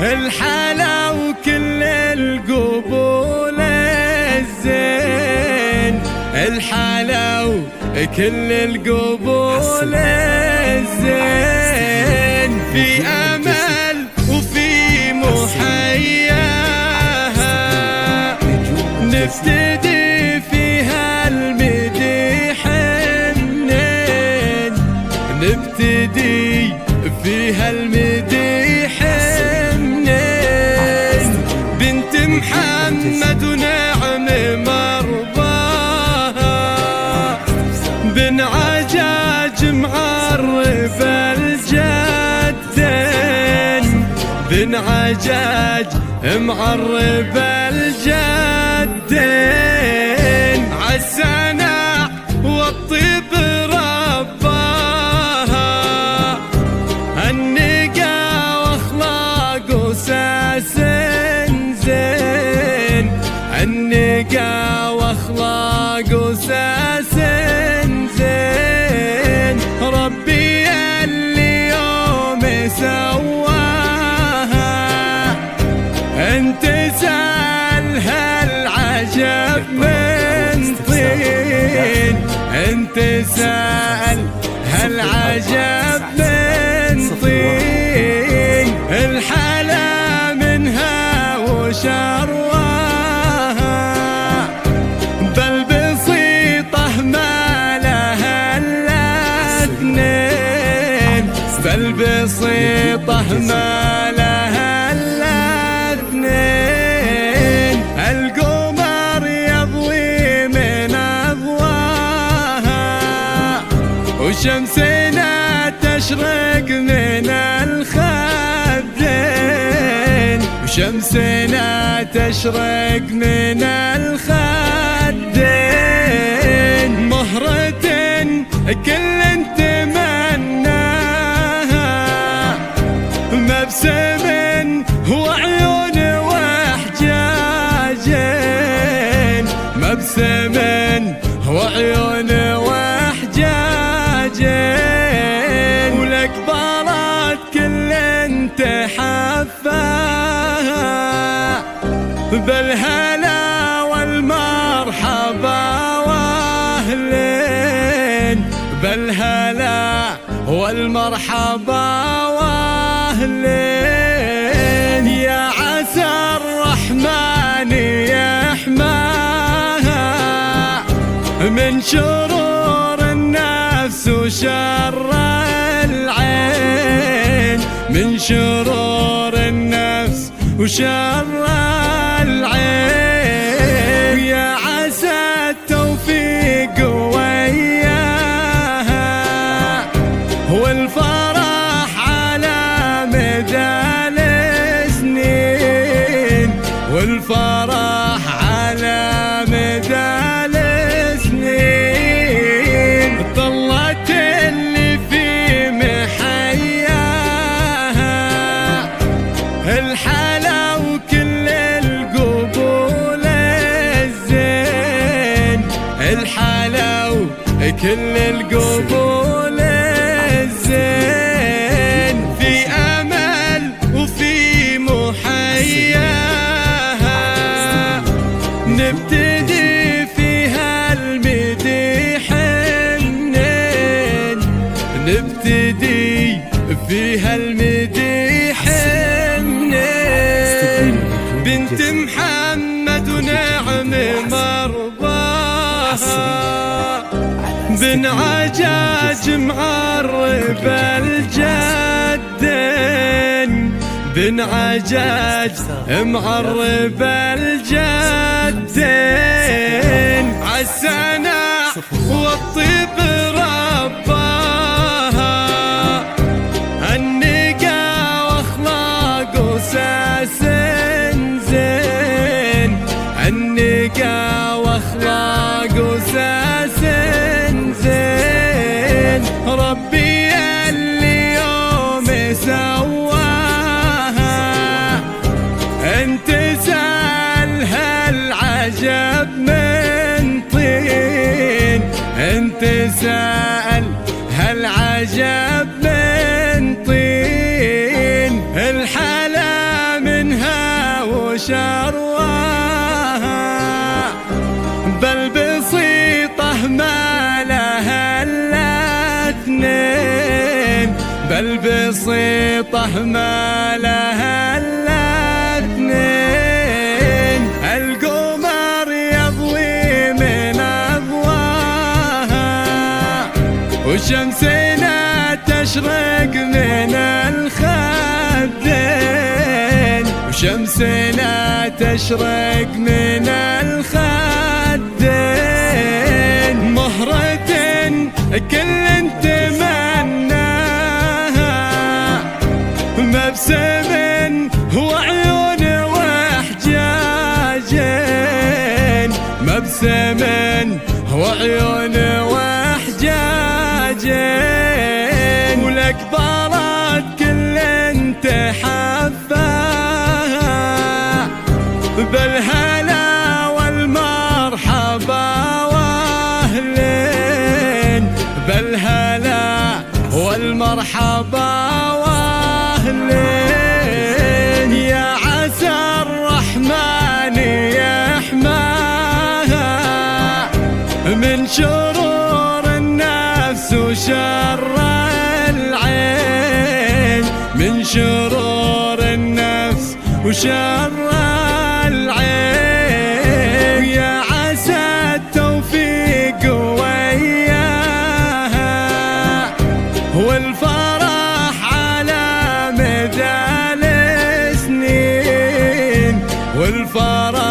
الحلا وكل القبول الزين، الحلا وكل القبول الزين، في أمل وفي محياها نبتدي فيها المديح منين، نبتدي فيها المديح منين، بنت محمد ونعم مرضاها، بن عجاج معرف الجدين، بن عجاج معرف الجدين، عالسنع والطيب رباها، النقا واخلاق وساس زين، النقا واخلاق وساس زين، ربي اليوم سواها، انت سالها العجب من طين، انت سال هالعجب من طين، الحلا منها وشرواها، بل بسيطة ما لها الاثنين، بل بسيطة ما لها الاثنين، القمر يضوي من أضواها، وشمسنا تشرق من الخدين، وشمسنا تشرق من الخدين، مهرة كل تمناها، مبسم وعيون وحجاجين، مبسم وعيون وحجاجين، ولك بارات كل تحفاها، بالهلا والمرحبا واهلين، بالهلا والمرحبا واهلين، يا عسى الرحمن يحماها من شرور النفس وشر العين، من شرور النفس وشر العين، يا عسى التوفيق وياها والفرح على مدى السنين، والفرح على مدى السنين، طلت اللي في محياها، الحلا وكل القبول الزين، الحلا وكل القبول الزين، في أمل وفي محياها نبتدي فيها المديح منين، نبتدي فيها المديح منين، بنت محمد ونعم مرضاها، بن عجاج معرف الجدين، بن عجاج معرف الجدين، عالسنع والطيب رباها، النقا واخلاق وساس زين، النقا واخلاق وساس زين، ربي اليوم سواها، انت سالها العجب من طين، انت سال هالعجب من طين، الحلا وشرواها، بل بسيطة ما لها إلا اثنين، بل بسيطة ما لها إلا اثنين. القمر يضوي من أضواها، وشمسنا تشرق من الخدين، وشمسنا تشرق من الخدين. مهرة كل تمناها، مبسم وعيون وحجاجين، مبسم وعيون وحجاجين. ولك طارت كل تحفاها، بالهلا والمرحبا واهلين، بالهلا والمرحبا واهلين. يا عسى الرحمن يحماها من شرور النفس وشر العين، من شرور النفس وشر العين. يا عسى التوفيق وياها، والفرح على مدى السنين، والفرح